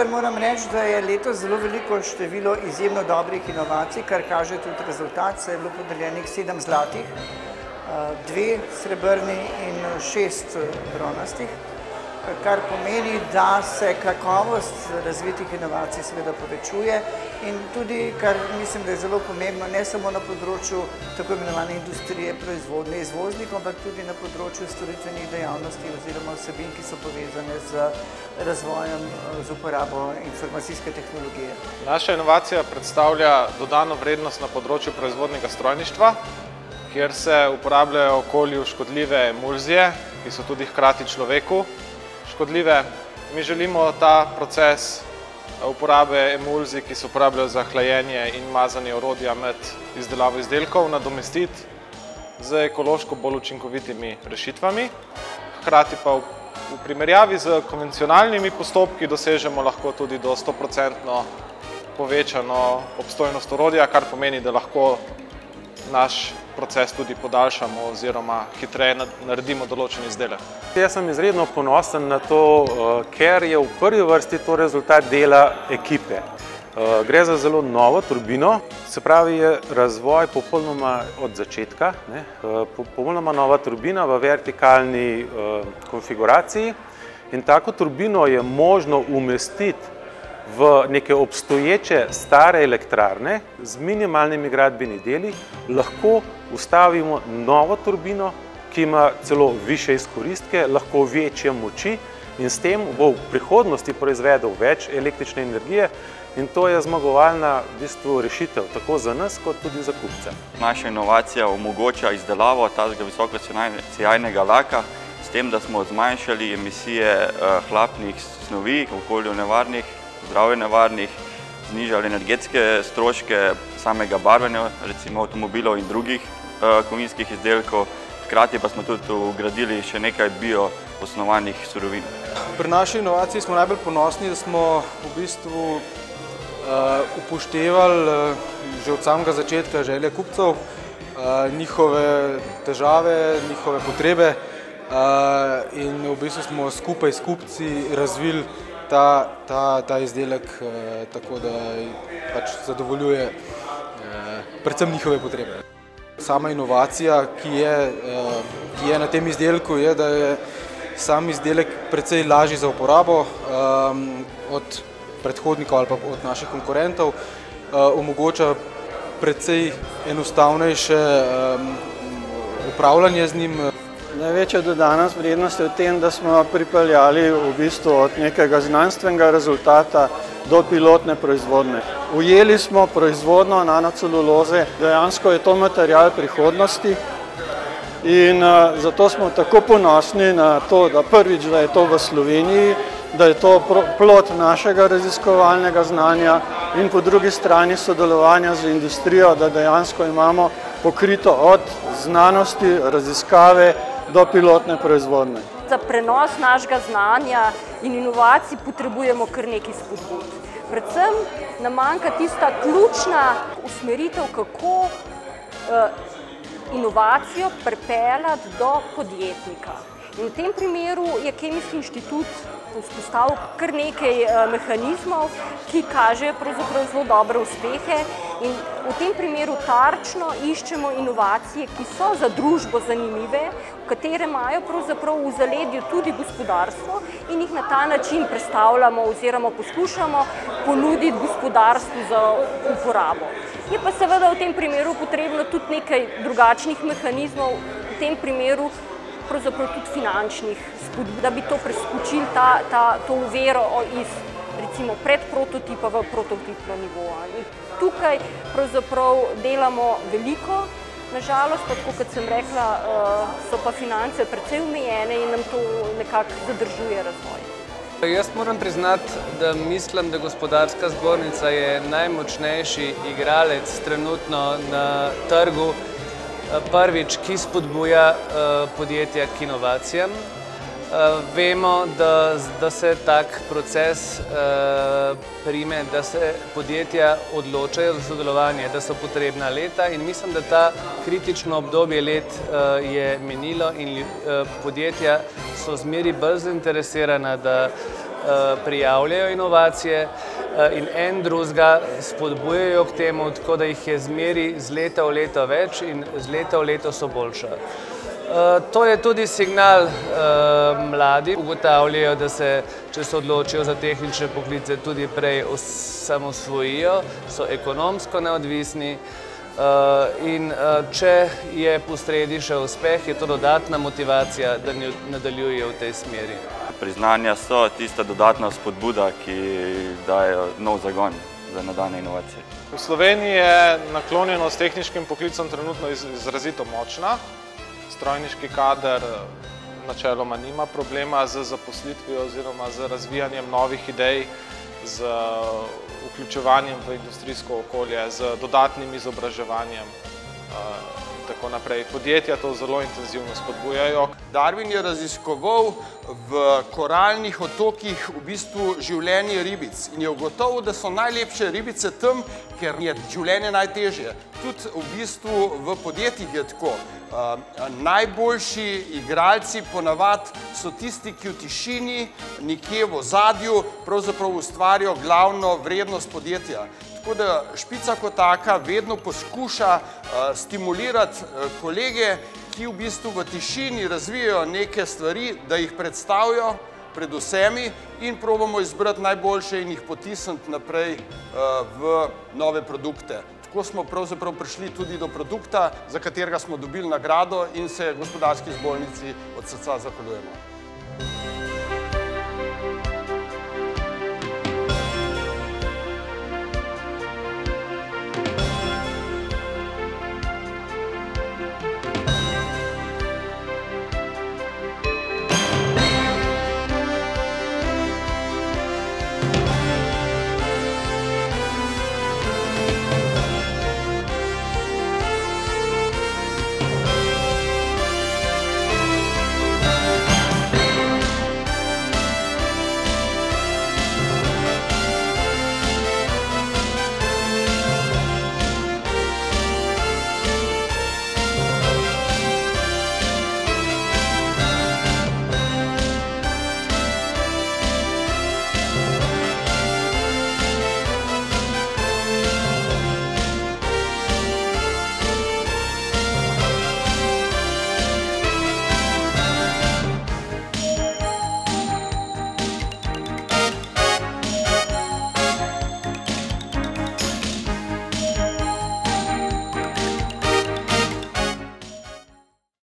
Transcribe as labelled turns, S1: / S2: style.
S1: Moram reči, da je letos zelo veliko število izjemno dobrih inovacij, kar kaže tudi rezultat. Se je bilo podeljenih 7 zlatih, 2 srebrni in 6 bronastih, kar pomeni, da se kakovost razvitih inovacij seveda povečuje in tudi, kar mislim, da je zelo pomembno, ne samo na področju tako imenovane industrije, proizvodnje, izvoznikov, ampak tudi na področju storitvenih dejavnosti oziroma vsebin, ki so povezane z razvojem, z uporabo informacijske tehnologije.
S2: Naša inovacija predstavlja dodano vrednost na področju proizvodnega strojništva, kjer se uporabljajo okolju škodljive emulzije, ki so tudi hkrati človeku škodljive. Mi želimo ta proces uporabe emulzij, ki se uporabljajo za hlajenje in mazanje orodja med izdelavo izdelkov, nadomestiti z ekološko bolj učinkovitimi rešitvami. Hkrati pa v primerjavi z konvencionalnimi postopki dosežemo lahko tudi do 100% povečano obstojnost orodja, kar pomeni, da lahko naš proces tudi podaljšamo oziroma hitreje naredimo določen izdelek.
S3: Jaz sem izredno ponosen na to, ker je v prvi vrsti to rezultat dela ekipe. Gre za zelo novo turbino, se pravi je razvoj popolnoma od začetka, popolnoma nova turbina v vertikalni konfiguraciji in tako turbino je možno umestiti v neke obstoječe stare elektrarne z minimalnimi gradbenimi deli, lahko ustavimo novo turbino, ki ima celo višje izkoristke, lahko večje moči in s tem bo v prihodnosti proizvedel več električne energije in to je zmagovalna v bistvu rešitev, tako za nas kot tudi za kupce.
S4: Naša inovacija omogoča izdelavo tazga visokosijajnega laka s tem, da smo zmanjšali emisije hlapnih snovi, okolju nevarnih, zdravju nevarnih, znižali energetske stroške samega barvanja, recimo avtomobilov in drugih kovinskih izdelkov. Hkrati pa smo tudi vgradili še nekaj bio osnovanih surovin.
S5: Pri naši inovaciji smo najbolj ponosni, da smo v bistvu upoštevali že od samega začetka želje kupcev, njihove težave, njihove potrebe in v bistvu smo skupaj s kupci razvili ta izdelek tako, da pač zadovoljuje predvsem njihove potrebe. Sama inovacija, ki je na tem izdelku, je, da je sam izdelek precej lažji za uporabo od predhodnikov ali pa od naših konkurentov, omogoča precej enostavnejše upravljanje z njim.
S6: Največja dodana vrednost je v tem, da smo pripeljali v bistvu od nekega znanstvenega rezultata do pilotne proizvodnje. Ujeli smo proizvodnjo nanoceluloze, dejansko je to material prihodnosti in zato smo tako ponosni na to, da prvič, da je to v Sloveniji, da je to plod našega raziskovalnega znanja in po drugi strani sodelovanja z industrijo, da dejansko imamo pokrito od znanosti, raziskave do pilotne proizvodnje.
S7: Za prenos našega znanja in inovacij potrebujemo kar nekaj spodbud. Predvsem nam manjka tista ključna usmeritev, kako inovacijo pripeljati do podjetnika. In v tem primeru je Kemijski inštitut vzpostavil kar nekaj mehanizmov, ki kažejo pravzaprav zelo dobre uspehe in v tem primeru tarčno iščemo inovacije, ki so za družbo zanimive, v katere imajo pravzaprav v zaledju tudi gospodarstvo in jih na ta način predstavljamo oziroma poskušamo ponuditi gospodarstvu za uporabo. Je pa seveda v tem primeru potrebno tudi nekaj drugačnih mehanizmov, v tem primeru pravzaprav tudi finančnih spodbud, da bi to preskočili, to uvero iz recimo predprototipa v prototipno nivoja. Tukaj pravzaprav delamo veliko, nažalost, pa tako kot sem rekla, so pa finance precej omejene in nam to nekako zadržuje razvoj.
S8: Jaz moram priznati, da mislim, da Gospodarska zbornica je najmočnejši igralec trenutno na trgu, prvič, ki spodbuja podjetja k inovacijam. Vemo, da se tak proces prime, da se podjetja odločajo za sodelovanje, da so potrebna leta in mislim, da ta kritično obdobje let je minilo in podjetja so zmeri bolj zainteresirana, da prijavljajo inovacije in en drugega spodbujajo k temu, tako da jih je zmeri z leta v leto več in z leta v leto so boljša. To je tudi signal mladim, ugotavljajo, da se, če se odločijo za tehnične poklice, tudi prej osamosvojijo, so ekonomsko neodvisni in če je posledičen uspeh, je to dodatna motivacija, da nadaljujejo v tej smeri.
S4: Priznanja so tista dodatna spodbuda, ki dajo nov zagon za nadaljnje inovacije.
S2: V Sloveniji je naklonjenost tehničkim poklicom trenutno izrazito močna. Strojniški kader načeloma nima problema z zaposlitvijo oziroma z razvijanjem novih idej, z vključevanjem v industrijsko okolje, z dodatnim izobraževanjem in tako naprej. Podjetja to zelo intenzivno spodbujajo.
S9: Darwin je raziskoval v koralnih otokih v bistvu življenje ribic in je ugotovil, da so najlepše ribice tam, ker je življenje najtežje. Tudi v bistvu v podjetjih je tako. Najboljši igralci ponavadi so tisti, ki v tišini, nekje v ozadju, pravzaprav ustvarijo glavno vrednost podjetja. Tako da Špica kot taka vedno poskuša stimulirati kolege, ki v bistvu v tišini razvijajo neke stvari, da jih predstavijo pred vsemi in probamo izbrati najboljše in jih potisniti naprej v nove produkte. Tako smo pravzaprav prišli tudi do produkta, za katerega smo dobili nagrado in se Gospodarski zbornici od srca zahvaljujemo.